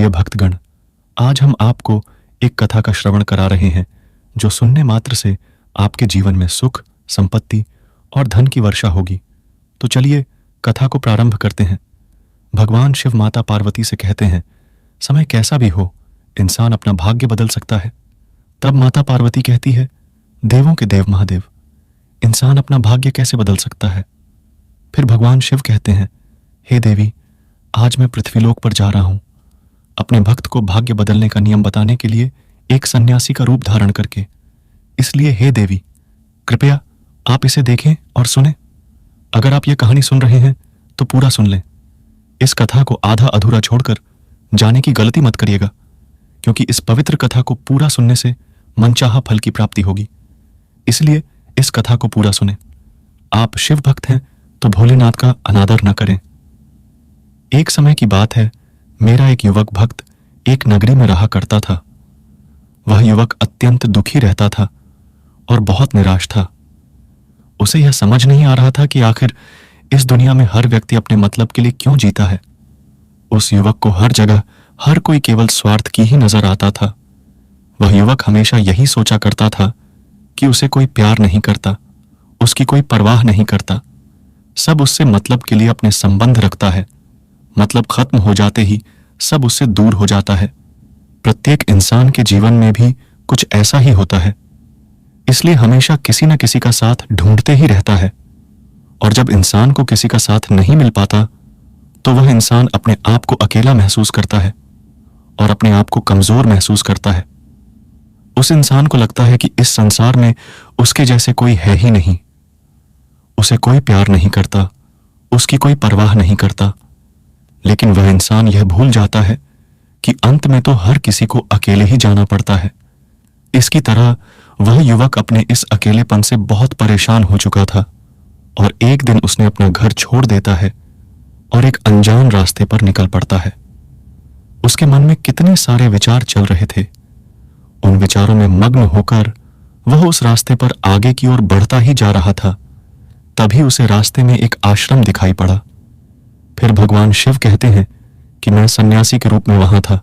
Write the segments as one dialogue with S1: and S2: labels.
S1: प्रिय भक्तगण, आज हम आपको एक कथा का श्रवण करा रहे हैं जो सुनने मात्र से आपके जीवन में सुख, संपत्ति और धन की वर्षा होगी। तो चलिए कथा को प्रारंभ करते हैं। भगवान शिव माता पार्वती से कहते हैं, समय कैसा भी हो, इंसान अपना भाग्य बदल सकता है। तब माता पार्वती कहती है, देवों के देव महादेव, इंसान अपना भाग्य कैसे बदल सकता है? फिर भगवान शिव कहते हैं, हे देवी, आज मैं पृथ्वीलोक पर जा रहा हूं, अपने भक्त को भाग्य बदलने का नियम बताने के लिए एक सन्यासी का रूप धारण करके। इसलिए हे देवी, कृपया आप इसे देखें और सुनें। अगर आप ये कहानी सुन रहे हैं तो पूरा सुन लें। इस कथा को आधा अधूरा छोड़कर जाने की गलती मत करिएगा, क्योंकि इस पवित्र कथा को पूरा सुनने से मनचाहा फल की प्राप्ति होगी। इसलिए इस कथा को पूरा सुनें। आप शिव भक्त हैं तो भोलेनाथ का अनादर न करें। एक समय की बात है, मेरा एक युवक भक्त एक नगरी में रहा करता था। वह युवक अत्यंत दुखी रहता था और बहुत निराश था। उसे यह समझ नहीं आ रहा था कि आखिर इस दुनिया में हर व्यक्ति अपने मतलब के लिए क्यों जीता है। उस युवक को हर जगह हर कोई केवल स्वार्थ की ही नजर आता था। वह युवक हमेशा यही सोचा करता था कि उसे कोई प्यार नहीं करता, उसकी कोई परवाह नहीं करता। सब उससे मतलब के लिए अपने संबंध रखता है। मतलब खत्म हो जाते ही सब उससे दूर हो जाता है। प्रत्येक इंसान के जीवन में भी कुछ ऐसा ही होता है, इसलिए हमेशा किसी न किसी का साथ ढूंढते ही रहता है। और जब इंसान को किसी का साथ नहीं मिल पाता तो वह इंसान अपने आप को अकेला महसूस करता है और अपने आप को कमजोर महसूस करता है। उस इंसान को लगता है कि इस संसार में उसके जैसे कोई है ही नहीं। उसे कोई प्यार नहीं करता, उसकी कोई परवाह नहीं करता। लेकिन वह इंसान यह भूल जाता है कि अंत में तो हर किसी को अकेले ही जाना पड़ता है। इसकी तरह वह युवक अपने इस अकेलेपन से बहुत परेशान हो चुका था और एक दिन उसने अपना घर छोड़ देता है और एक अनजान रास्ते पर निकल पड़ता है। उसके मन में कितने सारे विचार चल रहे थे। उन विचारों में मग्न होकर वह उस रास्ते पर आगे की ओर बढ़ता ही जा रहा था। तभी उसे रास्ते में एक आश्रम दिखाई पड़ा। फिर भगवान शिव कहते हैं कि मैं सन्यासी के रूप में वहां था।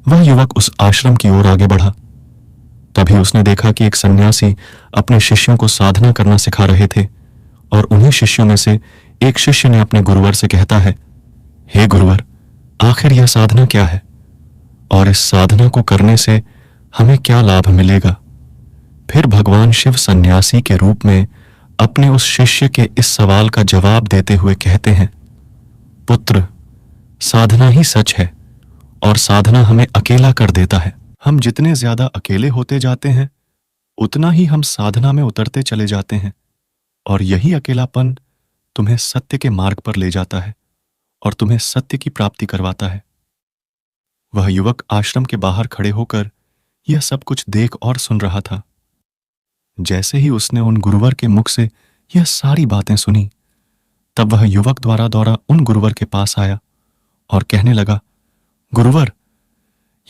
S1: वह युवक उस आश्रम की ओर आगे बढ़ा। तभी उसने देखा कि एक सन्यासी अपने शिष्यों को साधना करना सिखा रहे थे और उन्हीं शिष्यों में से एक शिष्य ने अपने गुरुवर से कहता है, हे गुरुवर, आखिर यह साधना क्या है और इस साधना को करने से हमें क्या लाभ मिलेगा? फिर भगवान शिव सन्यासी के रूप में अपने उस शिष्य के इस सवाल का जवाब देते हुए कहते हैं, पुत्र, साधना ही सच है और साधना हमें अकेला कर देता है। हम जितने ज्यादा अकेले होते जाते हैं उतना ही हम साधना में उतरते चले जाते हैं और यही अकेलापन तुम्हें सत्य के मार्ग पर ले जाता है और तुम्हें सत्य की प्राप्ति करवाता है। वह युवक आश्रम के बाहर खड़े होकर यह सब कुछ देख और सुन रहा था। जैसे ही उसने उन गुरुवर के मुख से यह सारी बातें सुनी, तब वह युवक द्वारा दौरा उन गुरुवर के पास आया और कहने लगा, गुरुवर,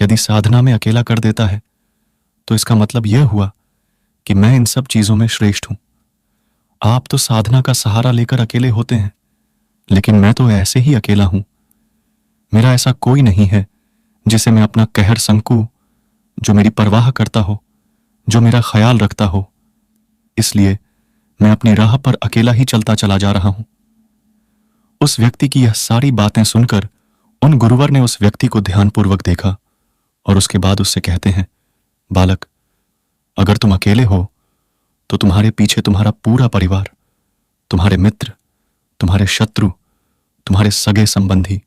S1: यदि साधना में अकेला कर देता है तो इसका मतलब यह हुआ कि मैं इन सब चीजों में श्रेष्ठ हूं। आप तो साधना का सहारा लेकर अकेले होते हैं, लेकिन मैं तो ऐसे ही अकेला हूं। मेरा ऐसा कोई नहीं है जिसे मैं अपना कहर संकूं, जो मेरी परवाह करता हो, जो मेरा ख्याल रखता हो। इसलिए मैं अपनी राह पर अकेला ही चलता चला जा रहा हूं। उस व्यक्ति की यह सारी बातें सुनकर उन गुरुवर ने उस व्यक्ति को ध्यानपूर्वक देखा और उसके बाद उससे कहते हैं, बालक, अगर तुम अकेले हो तो तुम्हारे पीछे तुम्हारा पूरा परिवार, तुम्हारे मित्र, तुम्हारे शत्रु, तुम्हारे सगे संबंधी,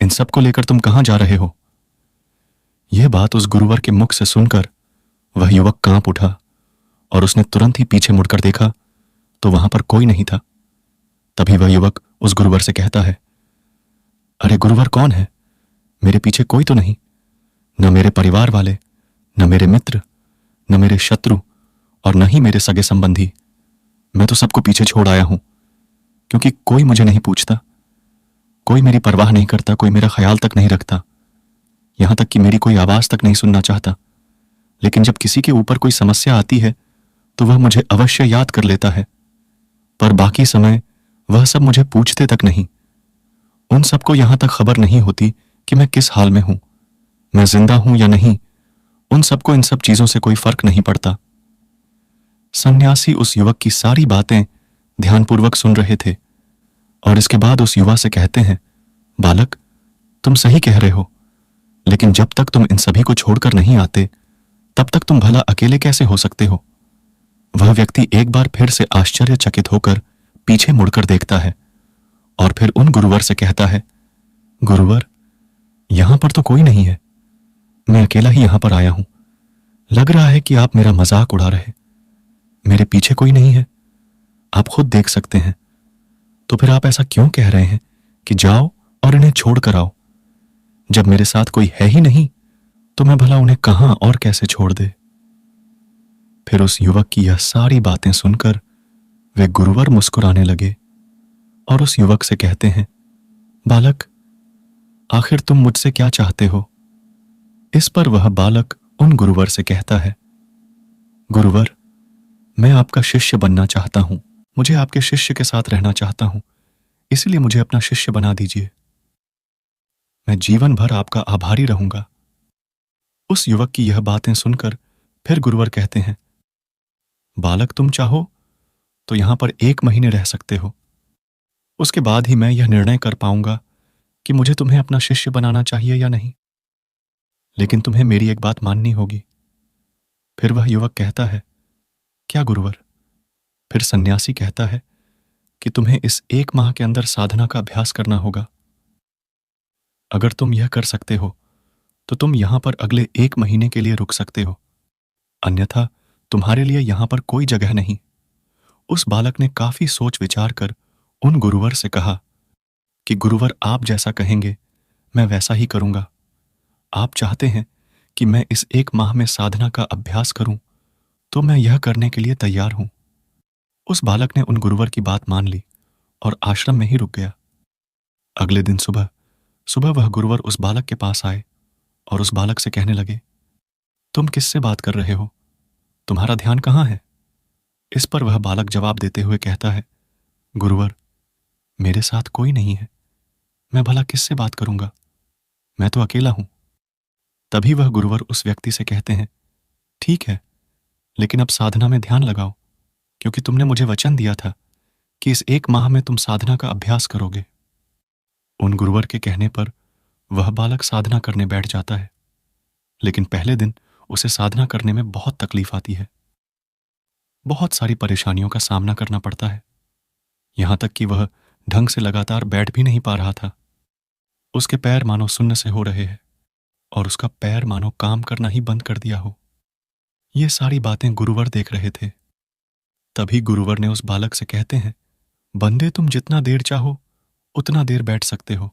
S1: इन सबको लेकर तुम कहां जा रहे हो? यह बात उस गुरुवर के मुख से सुनकर वह युवक कांप उठा और उसने तुरंत ही पीछे मुड़कर देखा तो वहां पर कोई नहीं था। तभी वह युवक उस गुरुवर से कहता है, अरे गुरुवर, कौन है? मेरे पीछे कोई तो नहीं, न मेरे परिवार वाले, न मेरे मित्र, न मेरे शत्रु और न ही मेरे सगे संबंधी। मैं तो सबको पीछे छोड़ आया हूं, क्योंकि कोई मुझे नहीं पूछता, कोई मेरी परवाह नहीं करता, कोई मेरा ख्याल तक नहीं रखता, यहां तक कि मेरी कोई आवाज तक नहीं सुनना चाहता। लेकिन जब किसी के ऊपर कोई समस्या आती है तो वह मुझे अवश्य याद कर लेता है, पर बाकी समय वह सब मुझे पूछते तक नहीं। उन सबको यहां तक खबर नहीं होती कि मैं किस हाल में हूं, मैं जिंदा हूं या नहीं, उन सबको इन सब चीजों से कोई फर्क नहीं पड़ता। सन्यासी उस युवक की सारी बातें ध्यानपूर्वक सुन रहे थे और इसके बाद उस युवा से कहते हैं, बालक, तुम सही कह रहे हो, लेकिन जब तक तुम इन सभी को छोड़कर नहीं आते, तब तक तुम भला अकेले कैसे हो सकते हो? वह व्यक्ति एक बार फिर से आश्चर्यचकित होकर पीछे मुड़कर देखता है और फिर उन गुरुवर से कहता है, गुरुवर, यहां पर तो कोई नहीं है, मैं अकेला ही यहां पर आया हूं। लग रहा है कि आप मेरा मजाक उड़ा रहे। मेरे पीछे कोई नहीं है, आप खुद देख सकते हैं। तो फिर आप ऐसा क्यों कह रहे हैं कि जाओ और इन्हें छोड़ कर आओ? जब मेरे साथ कोई है ही नहीं, तो मैं भला उन्हें कहां और कैसे छोड़ दे? फिर उस युवक की यह सारी बातें सुनकर वे गुरुवर मुस्कुराने लगे और उस युवक से कहते हैं, बालक, आखिर तुम मुझसे क्या चाहते हो? इस पर वह बालक उन गुरुवर से कहता है, गुरुवर, मैं आपका शिष्य बनना चाहता हूं, मुझे आपके शिष्य के साथ रहना चाहता हूं, इसलिए मुझे अपना शिष्य बना दीजिए। मैं जीवन भर आपका आभारी रहूंगा। उस युवक की यह बातें सुनकर फिर गुरुवर कहते हैं, बालक, तुम चाहो तो यहां पर 1 महीने रह सकते हो। उसके बाद ही मैं यह निर्णय कर पाऊंगा कि मुझे तुम्हें अपना शिष्य बनाना चाहिए या नहीं। लेकिन तुम्हें मेरी एक बात माननी होगी। फिर वह युवक कहता है, क्या गुरुवर? फिर सन्यासी कहता है कि तुम्हें इस 1 माह के अंदर साधना का अभ्यास करना होगा। अगर तुम यह कर सकते हो तो तुम यहां पर अगले 1 महीने के लिए रुक सकते हो, अन्यथा तुम्हारे लिए यहां पर कोई जगह नहीं। उस बालक ने काफी सोच विचार कर उन गुरुवर से कहा कि गुरुवर, आप जैसा कहेंगे मैं वैसा ही करूंगा। आप चाहते हैं कि मैं इस 1 माह में साधना का अभ्यास करूं, तो मैं यह करने के लिए तैयार हूं। उस बालक ने उन गुरुवर की बात मान ली और आश्रम में ही रुक गया। अगले दिन सुबह सुबह वह गुरुवर उस बालक के पास आए और उस बालक से कहने लगे, तुम किससे बात कर रहे हो? तुम्हारा ध्यान कहाँ है? इस पर वह बालक जवाब देते हुए कहता है, गुरुवर, मेरे साथ कोई नहीं है, मैं भला किससे बात करूंगा? मैं तो अकेला हूं। तभी वह गुरुवर उस व्यक्ति से कहते हैं, ठीक है, लेकिन अब साधना में ध्यान लगाओ, क्योंकि तुमने मुझे वचन दिया था कि इस 1 माह में तुम साधना का अभ्यास करोगे। उन गुरुवर के कहने पर वह बालक साधना करने बैठ जाता है, लेकिन पहले दिन उसे साधना करने में बहुत तकलीफ आती है। बहुत सारी परेशानियों का सामना करना पड़ता है, यहां तक कि वह ढंग से लगातार बैठ भी नहीं पा रहा था। उसके पैर मानो सुन्न से हो रहे हैं और उसका पैर मानो काम करना ही बंद कर दिया हो। ये सारी बातें गुरुवर देख रहे थे। तभी गुरुवर ने उस बालक से कहते हैं, बंदे, तुम जितना देर चाहो उतना देर बैठ सकते हो।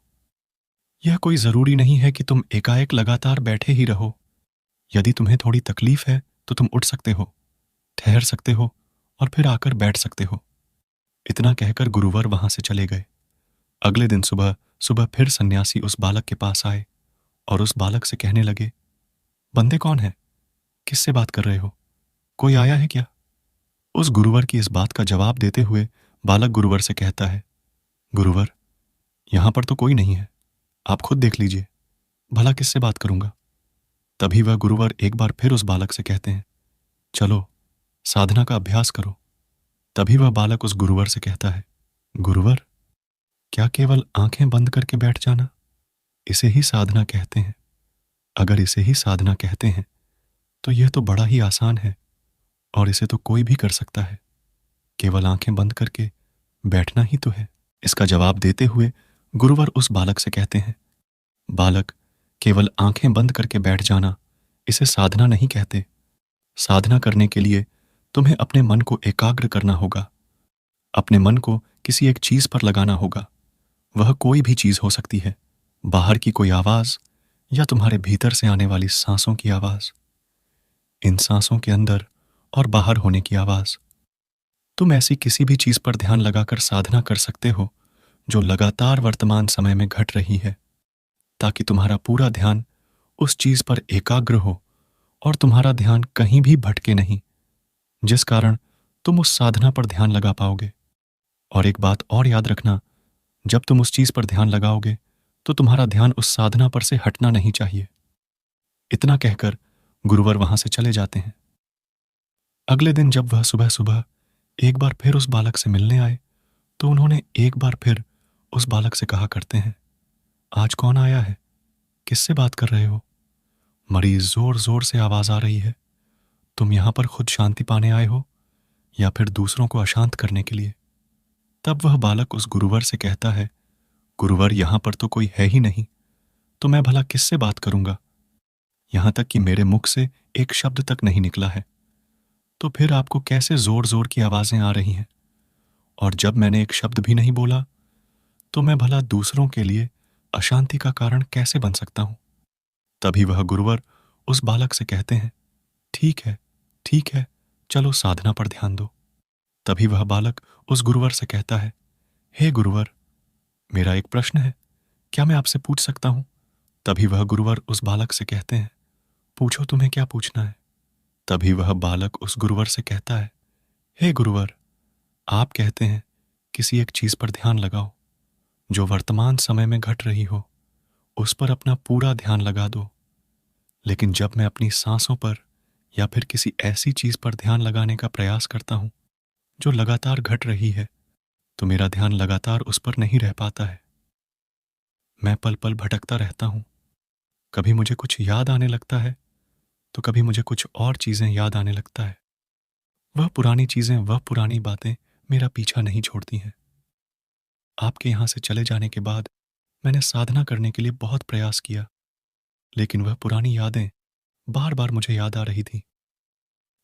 S1: यह कोई जरूरी नहीं है कि तुम एकाएक लगातार बैठे ही रहो। यदि तुम्हें थोड़ी तकलीफ है तो तुम उठ सकते हो, ठहर सकते हो और फिर आकर बैठ सकते हो। इतना कहकर गुरुवर वहां से चले गए। अगले दिन सुबह सुबह फिर सन्यासी उस बालक के पास आए और उस बालक से कहने लगे, बंदे, कौन है? किससे बात कर रहे हो? कोई आया है क्या? उस गुरुवर की इस बात का जवाब देते हुए बालक गुरुवर से कहता है, गुरुवर, यहां पर तो कोई नहीं है, आप खुद देख लीजिए, भला किससे बात करूंगा? तभी वह गुरुवर एक बार फिर उस बालक से कहते हैं, चलो साधना का अभ्यास करो। तभी वह बालक उस गुरुवर से कहता है, गुरुवर, क्या केवल आंखें बंद करके बैठ जाना, इसे ही साधना कहते हैं? अगर इसे ही साधना कहते हैं तो यह तो बड़ा ही आसान है और इसे तो कोई भी कर सकता है। केवल आंखें बंद करके बैठना ही तो है। इसका जवाब देते हुए गुरुवर उस बालक से कहते हैं, बालक, केवल आंखें बंद करके बैठ जाना, इसे साधना नहीं कहते। साधना करने के लिए तुम्हें अपने मन को एकाग्र करना होगा। अपने मन को किसी एक चीज पर लगाना होगा। वह कोई भी चीज हो सकती है, बाहर की कोई आवाज या तुम्हारे भीतर से आने वाली सांसों की आवाज, इन सांसों के अंदर और बाहर होने की आवाज। तुम ऐसी किसी भी चीज पर ध्यान लगाकर साधना कर सकते हो जो लगातार वर्तमान समय में घट रही है, ताकि तुम्हारा पूरा ध्यान उस चीज पर एकाग्र हो और तुम्हारा ध्यान कहीं भी भटके नहीं, जिस कारण तुम उस साधना पर ध्यान लगा पाओगे। और एक बात और याद रखना, जब तुम उस चीज पर ध्यान लगाओगे तो तुम्हारा ध्यान उस साधना पर से हटना नहीं चाहिए। इतना कहकर गुरुवर वहां से चले जाते हैं। अगले दिन जब वह सुबह सुबह एक बार फिर उस बालक से मिलने आए तो उन्होंने एक बार फिर उस बालक से कहा करते हैं, आज कौन आया है? किससे बात कर रहे हो? मरीज जोर जोर से आवाज आ रही है। तुम यहां पर खुद शांति पाने आए हो या फिर दूसरों को अशांत करने के लिए? तब वह बालक उस गुरुवर से कहता है, गुरुवर यहां पर तो कोई है ही नहीं, तो मैं भला किससे बात करूंगा? यहां तक कि मेरे मुख से एक शब्द तक नहीं निकला है, तो फिर आपको कैसे जोर जोर की आवाजें आ रही हैं? और जब मैंने एक शब्द भी नहीं बोला तो मैं भला दूसरों के लिए अशांति का कारण कैसे बन सकता हूं? तभी वह गुरुवर उस बालक से कहते हैं, ठीक है, ठीक है, चलो साधना पर ध्यान दो। तभी वह बालक उस गुरुवर से कहता है, हे गुरुवर, मेरा एक प्रश्न है, क्या मैं आपसे पूछ सकता हूं? तभी वह गुरुवर उस बालक से कहते हैं, पूछो, तुम्हें क्या पूछना है? तभी वह बालक उस गुरुवर से कहता है, हे गुरुवर, आप कहते हैं किसी एक चीज पर ध्यान लगाओ जो वर्तमान समय में घट रही हो, उस पर अपना पूरा ध्यान लगा दो। लेकिन जब मैं अपनी सांसों पर या फिर किसी ऐसी चीज पर ध्यान लगाने का प्रयास करता हूं जो लगातार घट रही है, तो मेरा ध्यान लगातार उस पर नहीं रह पाता है। मैं पल पल भटकता रहता हूं। कभी मुझे कुछ याद आने लगता है तो कभी मुझे कुछ और चीजें याद आने लगता है। वह पुरानी चीजें, वह पुरानी बातें मेरा पीछा नहीं छोड़ती हैं। आपके यहां से चले जाने के बाद मैंने साधना करने के लिए बहुत प्रयास किया, लेकिन वह पुरानी यादें बार बार मुझे याद आ रही थी,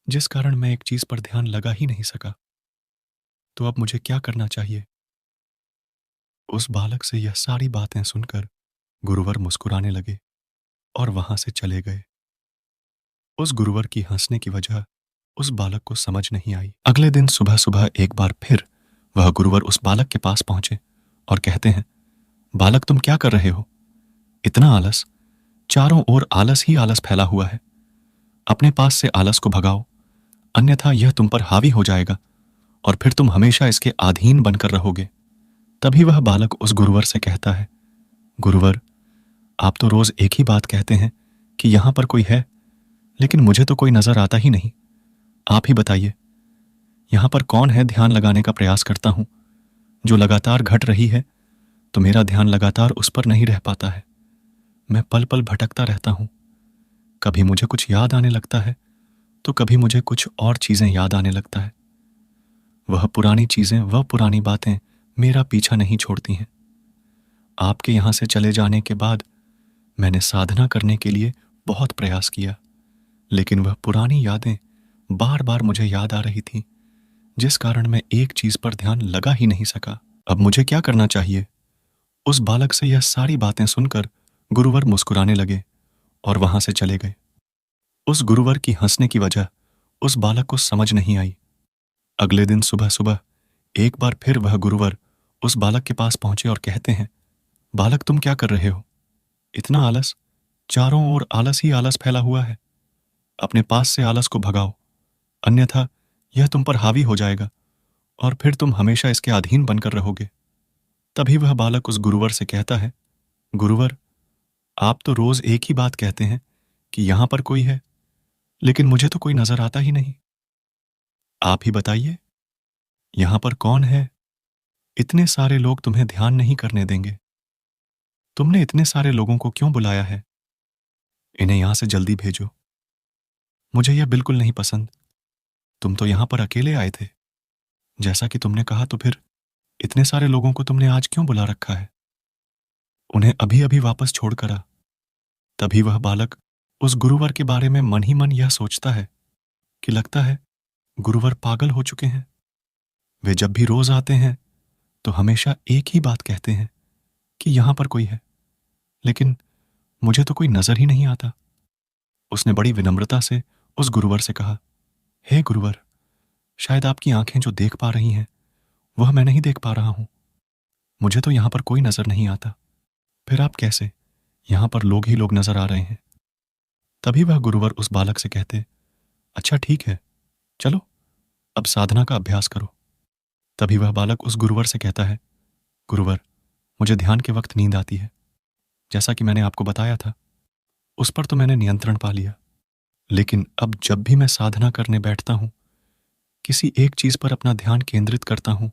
S1: जिस कारण मैं एक चीज पर ध्यान लगा ही नहीं सका। तो अब मुझे क्या करना चाहिए? उस बालक से यह सारी बातें सुनकर गुरुवर मुस्कुराने लगे और वहां से चले गए। उस गुरुवर की हंसने की वजह उस बालक को समझ नहीं आई। अगले दिन सुबह सुबह एक बार फिर वह गुरुवर उस बालक के पास पहुंचे और कहते हैं, बालक तुम क्या कर रहे हो? इतना आलस, चारों ओर आलस ही आलस फैला हुआ है। अपने पास से आलस को भगाओ, अन्यथा यह तुम पर हावी हो जाएगा और फिर तुम हमेशा इसके अधीन बनकर रहोगे। तभी वह बालक उस गुरुवर से कहता है, गुरुवर, आप तो रोज एक ही बात कहते हैं कि यहां पर कोई है, लेकिन मुझे तो कोई नजर आता ही नहीं। आप ही बताइए, यहां पर कौन है? ध्यान लगाने का प्रयास करता हूं, जो लगातार घट रही है, तो मेरा ध्यान लगातार उस पर नहीं रह पाता है। मैं पल पल भटकता रहता हूं। कभी मुझे कुछ याद आने लगता है तो कभी मुझे कुछ और चीजें याद आने लगता है। वह पुरानी चीजें, वह पुरानी बातें मेरा पीछा नहीं छोड़ती हैं। आपके यहां से चले जाने के बाद मैंने साधना करने के लिए बहुत प्रयास किया, लेकिन वह पुरानी यादें बार बार मुझे याद आ रही थी, जिस कारण मैं एक चीज पर ध्यान लगा ही नहीं सका। अब मुझे क्या करना चाहिए? उस बालक से यह सारी बातें सुनकर गुरुवर मुस्कुराने लगे और वहां से चले गए। उस गुरुवर की हंसने की वजह उस बालक को समझ नहीं आई। अगले दिन सुबह सुबह एक बार फिर वह गुरुवर उस बालक के पास पहुंचे और कहते हैं, बालक तुम क्या कर रहे हो? इतना आलस, चारों ओर आलस ही आलस फैला हुआ है। अपने पास से आलस को भगाओ, अन्यथा यह तुम पर हावी हो जाएगा और फिर तुम हमेशा इसके अधीन बनकर रहोगे। तभी वह बालक उस गुरुवर से कहता है, गुरुवर, आप तो रोज एक ही बात कहते हैं कि यहां पर कोई है, लेकिन मुझे तो कोई नजर आता ही नहीं। आप ही बताइए, यहां पर कौन है? इतने सारे लोग तुम्हें ध्यान नहीं करने देंगे। तुमने इतने सारे लोगों को क्यों बुलाया है? इन्हें यहां से जल्दी भेजो। मुझे यह बिल्कुल नहीं पसंद। तुम तो यहां पर अकेले आए थे। जैसा कि तुमने कहा, तो फिर इतने सारे लोगों को तुमने आज क्यों बुला रखा है? उन्हें अभी अभी वापस छोड़कर आ। तभी वह बालक उस गुरुवर के बारे में मन ही मन यह सोचता है कि लगता है गुरुवर पागल हो चुके हैं। वे जब भी रोज आते हैं तो हमेशा एक ही बात कहते हैं कि यहां पर कोई है, लेकिन मुझे तो कोई नजर ही नहीं आता। उसने बड़ी विनम्रता से उस गुरुवर से कहा, हे गुरुवर, शायद आपकी आंखें जो देख पा रही हैं वह मैं नहीं देख पा रहा हूं। मुझे तो यहां पर कोई नजर नहीं आता। फिर आप कैसे? यहां पर लोग ही लोग नजर आ रहे हैं। तभी वह गुरुवर उस बालक से कहते, अच्छा ठीक है, चलो अब साधना का अभ्यास करो। तभी वह बालक उस गुरुवर से कहता है, गुरुवर, मुझे ध्यान के वक्त नींद आती है। जैसा कि मैंने आपको बताया था, उस पर तो मैंने नियंत्रण पा लिया। लेकिन अब जब भी मैं साधना करने बैठता हूं, किसी एक चीज पर अपना ध्यान केंद्रित करता हूं,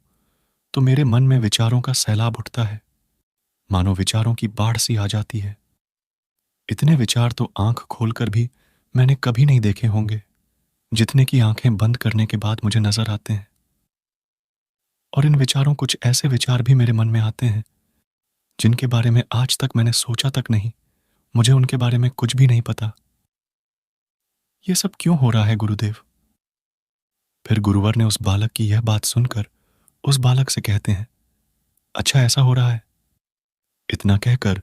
S1: तो मेरे मन में विचारों का सैलाब उठता है, मानो विचारों की बाढ़ सी आ जाती है। इतने विचार तो आंख खोलकर भी मैंने कभी नहीं देखे होंगे, जितने की आंखें बंद करने के बाद मुझे नजर आते हैं। और इन विचारों कुछ ऐसे विचार भी मेरे मन में आते हैं जिनके बारे में आज तक मैंने सोचा तक नहीं। मुझे उनके बारे में कुछ भी नहीं पता। ये सब क्यों हो रहा है गुरुदेव? फिर गुरुवर ने उस बालक की यह बात सुनकर उस बालक से कहते हैं, अच्छा ऐसा हो रहा है। इतना कहकर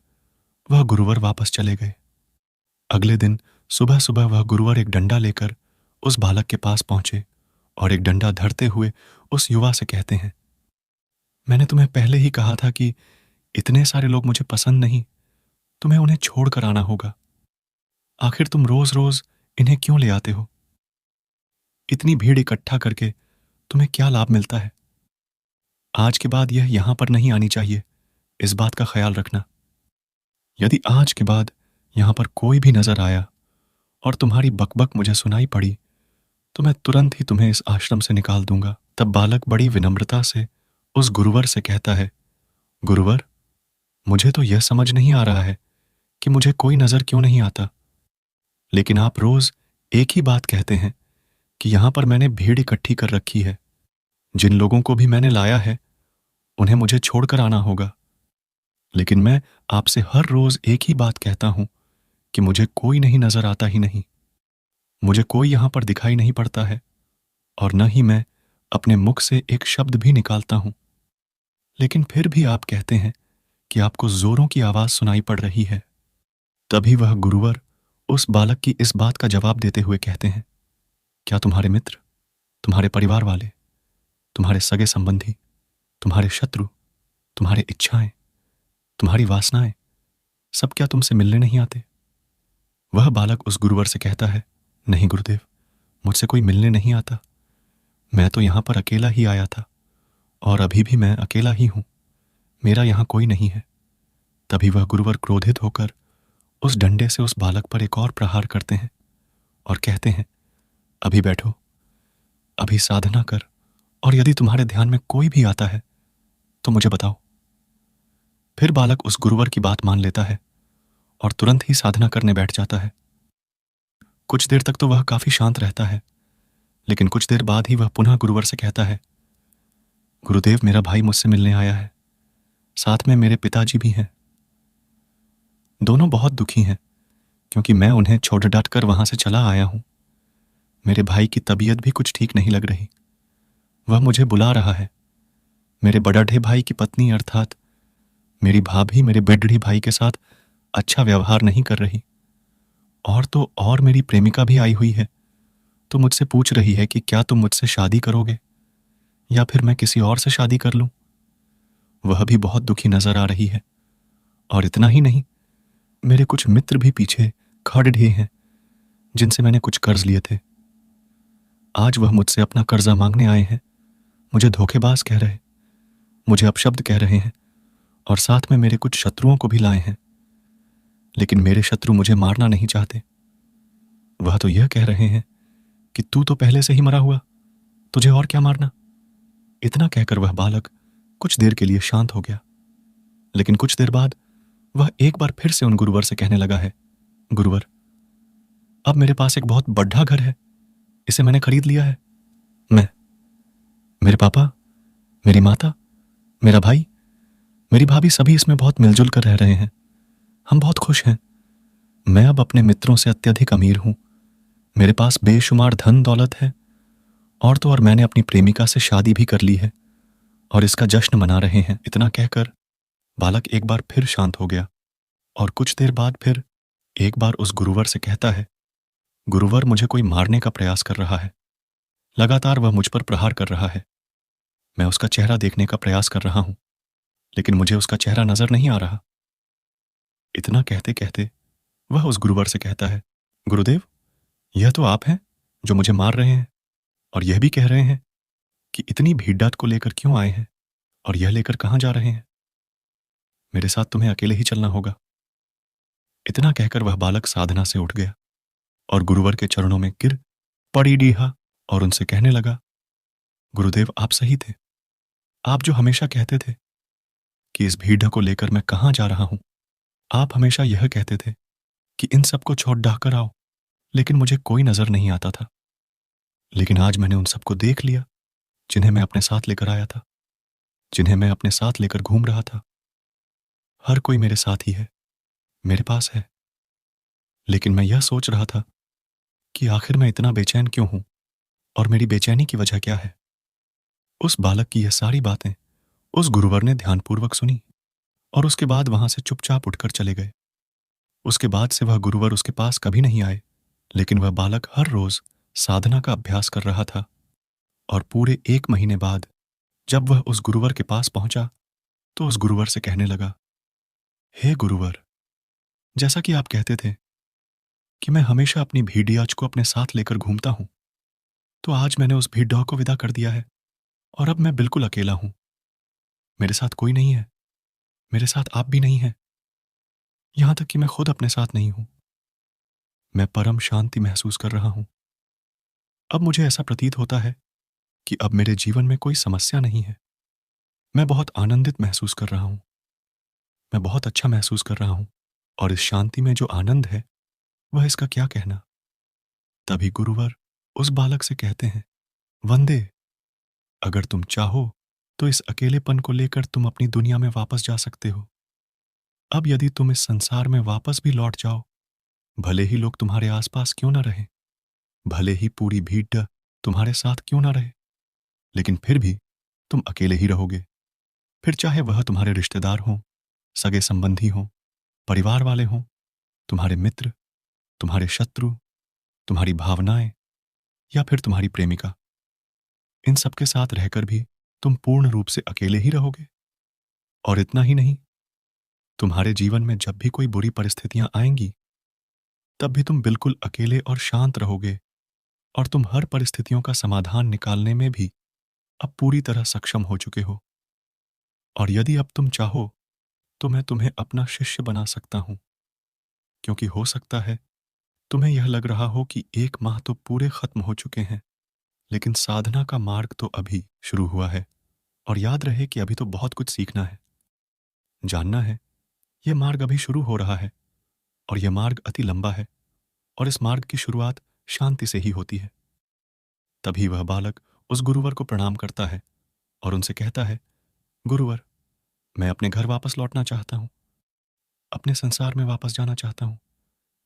S1: वह गुरुवर वापस चले गए। अगले दिन सुबह सुबह वह गुरुवर एक डंडा लेकर उस बालक के पास पहुंचे और एक डंडा धरते हुए उस युवा से कहते हैं, मैंने तुम्हें पहले ही कहा था कि इतने सारे लोग मुझे पसंद नहीं, तुम्हें उन्हें छोड़कर आना होगा। आखिर तुम रोज रोज इन्हें क्यों ले आते हो? इतनी भीड़ इकट्ठा करके तुम्हें क्या लाभ मिलता है? आज के बाद यह यहां पर नहीं आनी चाहिए, इस बात का ख्याल रखना। यदि आज के बाद यहां पर कोई भी नजर आया और तुम्हारी बकबक मुझे सुनाई पड़ी, तो मैं तुरंत ही तुम्हें इस आश्रम से निकाल दूंगा। तब बालक बड़ी विनम्रता से उस गुरुवर से कहता है, गुरुवर, मुझे तो यह समझ नहीं आ रहा है कि मुझे कोई नजर क्यों नहीं आता, लेकिन आप रोज एक ही बात कहते हैं कि यहां पर मैंने भीड़ इकट्ठी कर रखी है, जिन लोगों को भी मैंने लाया है उन्हें मुझे छोड़कर आना होगा। लेकिन मैं आपसे हर रोज एक ही बात कहता हूं कि मुझे कोई नहीं नजर आता ही नहीं, मुझे कोई यहां पर दिखाई नहीं पड़ता है, और न ही मैं अपने मुख से एक शब्द भी निकालता हूं। लेकिन फिर भी आप कहते हैं कि आपको जोरों की आवाज सुनाई पड़ रही है। तभी वह गुरुवर उस बालक की इस बात का जवाब देते हुए कहते हैं, क्या तुम्हारे मित्र, तुम्हारे परिवार वाले, तुम्हारे सगे संबंधी, तुम्हारे शत्रु, तुम्हारे इच्छाएं, तुम्हारी वासनाएं, सब क्या तुमसे मिलने नहीं आते? वह बालक उस गुरुवर से कहता है, नहीं गुरुदेव, मुझसे कोई मिलने नहीं आता। मैं तो यहां पर अकेला ही आया था और अभी भी मैं अकेला ही हूं, मेरा यहां कोई नहीं है। तभी वह गुरुवर क्रोधित होकर उस डंडे से उस बालक पर एक और प्रहार करते हैं और कहते हैं, अभी बैठो, अभी साधना कर, और यदि तुम्हारे ध्यान में कोई भी आता है तो मुझे बताओ। फिर बालक उस गुरुवर की बात मान लेता है और तुरंत ही साधना करने बैठ जाता है। कुछ देर तक तो वह काफी शांत रहता है, लेकिन कुछ देर बाद ही वह पुनः गुरुवर से कहता है, गुरुदेव, मेरा भाई मुझसे मिलने आया है, साथ में मेरे पिताजी भी हैं। दोनों बहुत दुखी हैं क्योंकि मैं उन्हें छोड़ डांट कर वहां से चला आया हूं। मेरे भाई की तबीयत भी कुछ ठीक नहीं लग रही, वह मुझे बुला रहा है। मेरे बड़ाढ़े भाई की पत्नी अर्थात मेरी भाभी मेरे बेडढ़ी भाई के साथ अच्छा व्यवहार नहीं कर रही, और तो और मेरी प्रेमिका भी आई हुई है, तो मुझसे पूछ रही है कि क्या तुम मुझसे शादी करोगे या फिर मैं किसी और से शादी कर लूं। वह भी बहुत दुखी नजर आ रही है, और इतना ही नहीं, मेरे कुछ मित्र भी पीछे खड़े ढे हैं जिनसे मैंने कुछ कर्ज लिए थे। आज वह मुझसे अपना कर्जा मांगने आए हैं, मुझे धोखेबाज कह रहे, मुझे अपशब्द कह रहे हैं, और साथ में मेरे कुछ शत्रुओं को भी लाए हैं। लेकिन मेरे शत्रु मुझे मारना नहीं चाहते। वह तो यह कह रहे हैं कि तू तो पहले से ही मरा हुआ, तुझे और क्या मारना। इतना कहकर वह बालक कुछ देर के लिए शांत हो गया, लेकिन कुछ देर बाद वह एक बार फिर से उन गुरुवर से कहने लगा है, गुरुवर, अब मेरे पास एक बहुत बड़ा घर है, इसे मैंने खरीद लिया है। मैं, मेरे पापा, मेरी माता, मेरा भाई, मेरी भाभी सभी इसमें बहुत मिलजुल कर रह रहे हैं। हम बहुत खुश हैं। मैं अब अपने मित्रों से अत्यधिक अमीर हूं, मेरे पास बेशुमार धन दौलत है, और तो और मैंने अपनी प्रेमिका से शादी भी कर ली है और इसका जश्न मना रहे हैं। इतना कहकर बालक एक बार फिर शांत हो गया और कुछ देर बाद फिर एक बार उस गुरुवर से कहता है, गुरुवर, मुझे कोई मारने का प्रयास कर रहा है, लगातार वह मुझ पर प्रहार कर रहा है। मैं उसका चेहरा देखने का प्रयास कर रहा हूं, लेकिन मुझे उसका चेहरा नजर नहीं आ रहा। इतना कहते कहते वह उस गुरुवर से कहता है, गुरुदेव, यह तो आप हैं जो मुझे मार रहे हैं और यह भी कह रहे हैं कि इतनी भीड़ को लेकर क्यों आए हैं और यह लेकर कहां जा रहे हैं। मेरे साथ तुम्हें अकेले ही चलना होगा। इतना कहकर वह बालक साधना से उठ गया और गुरुवर के चरणों में गिर पड़ी डीहा और उनसे कहने लगा, गुरुदेव आप सही थे। आप जो हमेशा कहते थे कि इस भीड़ को लेकर मैं कहाँ जा रहा हूं। आप हमेशा यह कहते थे कि इन सबको छोड़ ढाकर आओ, लेकिन मुझे कोई नजर नहीं आता था। लेकिन आज मैंने उन सबको देख लिया जिन्हें मैं अपने साथ लेकर आया था, जिन्हें मैं अपने साथ लेकर घूम रहा था। हर कोई मेरे साथ ही है, मेरे पास है। लेकिन मैं यह सोच रहा था कि आखिर मैं इतना बेचैन क्यों हूं और मेरी बेचैनी की वजह क्या है। उस बालक की यह सारी बातें उस गुरुवर ने ध्यानपूर्वक सुनी और उसके बाद वहां से चुपचाप उठकर चले गए। उसके बाद से वह गुरुवर उसके पास कभी नहीं आए। लेकिन वह बालक हर रोज साधना का अभ्यास कर रहा था और पूरे 1 महीने बाद जब वह उस गुरुवर के पास पहुंचा तो उस गुरुवर से कहने लगा, हे गुरुवर, जैसा कि आप कहते थे कि मैं हमेशा अपनी भेड़ियाच को अपने साथ लेकर घूमता हूं, तो आज मैंने उस भेड़ को विदा कर दिया है और अब मैं बिल्कुल अकेला हूं। मेरे साथ कोई नहीं है, मेरे साथ आप भी नहीं हैं, यहां तक कि मैं खुद अपने साथ नहीं हूं। मैं परम शांति महसूस कर रहा हूं। अब मुझे ऐसा प्रतीत होता है कि अब मेरे जीवन में कोई समस्या नहीं है। मैं बहुत आनंदित महसूस कर रहा हूं। मैं बहुत अच्छा महसूस कर रहा हूं और इस शांति में जो आनंद है वह इसका क्या कहना। तभी गुरुवर उस बालक से कहते हैं, वंदे, अगर तुम चाहो तो इस अकेलेपन को लेकर तुम अपनी दुनिया में वापस जा सकते हो। अब यदि तुम इस संसार में वापस भी लौट जाओ, भले ही लोग तुम्हारे आसपास क्यों ना रहे, भले ही पूरी भीड़ तुम्हारे साथ क्यों ना रहे, लेकिन फिर भी तुम अकेले ही रहोगे। फिर चाहे वह तुम्हारे रिश्तेदार हों, सगे संबंधी हों, परिवार वाले हों, तुम्हारे मित्र, तुम्हारे शत्रु, तुम्हारी भावनाएं या फिर तुम्हारी प्रेमिका, इन सबके साथ रहकर भी तुम पूर्ण रूप से अकेले ही रहोगे। और इतना ही नहीं, तुम्हारे जीवन में जब भी कोई बुरी परिस्थितियां आएंगी तब भी तुम बिल्कुल अकेले और शांत रहोगे और तुम हर परिस्थितियों का समाधान निकालने में भी अब पूरी तरह सक्षम हो चुके हो। और यदि अब तुम चाहो तो मैं तुम्हें अपना शिष्य बना सकता हूं, क्योंकि हो सकता है तुम्हें यह लग रहा हो कि 1 माह तो पूरे खत्म हो चुके हैं, लेकिन साधना का मार्ग तो अभी शुरू हुआ है। और याद रहे कि अभी तो बहुत कुछ सीखना है, जानना है। यह मार्ग अभी शुरू हो रहा है और यह मार्ग अति लंबा है और इस मार्ग की शुरुआत शांति से ही होती है। तभी वह बालक उस गुरुवर को प्रणाम करता है और उनसे कहता है, गुरुवर, मैं अपने घर वापस लौटना चाहता हूँ, अपने संसार में वापस जाना चाहता हूँ,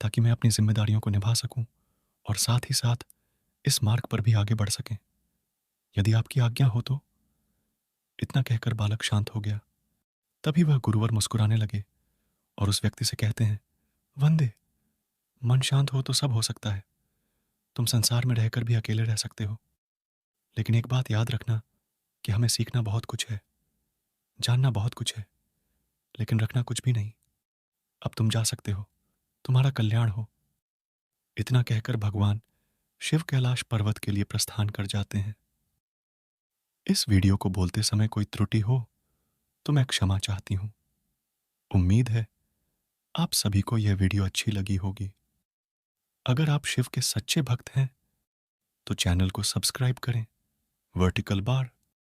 S1: ताकि मैं अपनी जिम्मेदारियों को निभा सकूं और साथ ही साथ इस मार्ग पर भी आगे बढ़ सकें। यदि आपकी आज्ञा हो तो। इतना कहकर बालक शांत हो गया। तभी वह गुरुवर मुस्कुराने लगे और उस व्यक्ति से कहते हैं, वंदे, मन शांत हो तो सब हो सकता है। तुम संसार में रहकर भी अकेले रह सकते हो, लेकिन एक बात याद रखना कि हमें सीखना बहुत कुछ है, जानना बहुत कुछ है, लेकिन रखना कुछ भी नहीं। अब तुम जा सकते हो, तुम्हारा कल्याण हो। इतना कहकर भगवान शिव कैलाश पर्वत के लिए प्रस्थान कर जाते हैं। इस वीडियो को बोलते समय कोई त्रुटि हो तो मैं क्षमा चाहती हूं। उम्मीद है आप सभी को यह वीडियो अच्छी लगी होगी। अगर आप शिव के सच्चे भक्त हैं तो चैनल को सब्सक्राइब करें, वर्टिकल बार